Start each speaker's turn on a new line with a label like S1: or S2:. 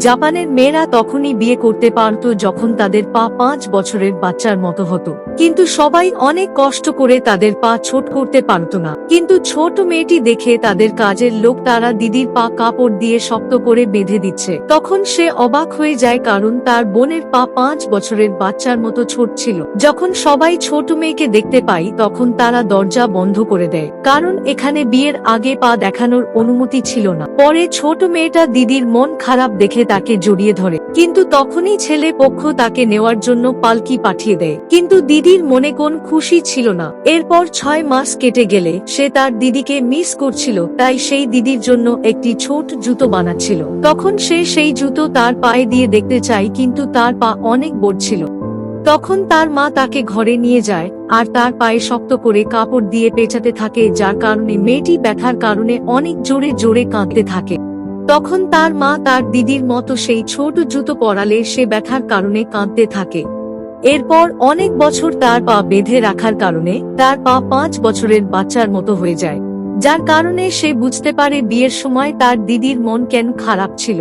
S1: জাপানের মেয়েরা তখনই বিয়ে করতে পারত যখন তাদের পা 5 বছরের বাচ্চার মতো হতো, কিন্তু সবাই অনেক কষ্ট করে তাদের পা ছোট করতে পারত না। কিন্তু ছোট মেয়েটি দেখে তাদের কাজের লোক তারা দিদির পা কাপড় দিয়ে শক্ত করে বেঁধে দিচ্ছে, তখন সে অবাক হয়ে যায়, কারণ তার বোনের পা 5 বছরের বাচ্চার মতো ছোট ছিল। যখন সবাই ছোট মেয়েকে দেখতে পায় তখন তারা দরজা বন্ধ করে দেয়, কারণ এখানে বিয়ের আগে পা দেখানোর অনুমতি ছিল না। পরে ছোট মেয়েটা দিদির মন খারাপ দেখে তাকে জড়িয়ে ধরে, কিন্তু তখনই ছেলে পক্ষ তাকে নেওয়ার জন্য পালকি পাঠিয়ে দেয়। কিন্তু দিদির মনে কোন খুশি ছিল না। এরপর 6 মাস কেটে গেলে সে তার দিদিকে মিস করছিল, তাই সেই দিদির জন্য একটি ছোট জুতো বানাচ্ছিল। তখন সে সেই জুতো তার পায়ে দিয়ে দেখতে চায়, কিন্তু তার পা অনেক বড় ছিল। তখন তার মা তাকে ঘরে নিয়ে যায় আর তার পায়ে শক্ত করে কাপড় দিয়ে পেঁচাতে থাকে, যার কারণে মেয়েটি ব্যথার কারণে অনেক জোরে জোরে কাঁদতে থাকে। তখন তার মা তার দিদির মতো সেই ছোট জুতো পরালে সে ব্যথার কারণে কাঁদতে থাকে। এরপর অনেক বছর তার পা বেঁধে রাখার কারণে তার পা 5 বছরের বাচ্চার মতো হয়ে যায়, যার কারণে সে বুঝতে পারে বিয়ের সময় তার দিদির মন কেন খারাপ ছিল।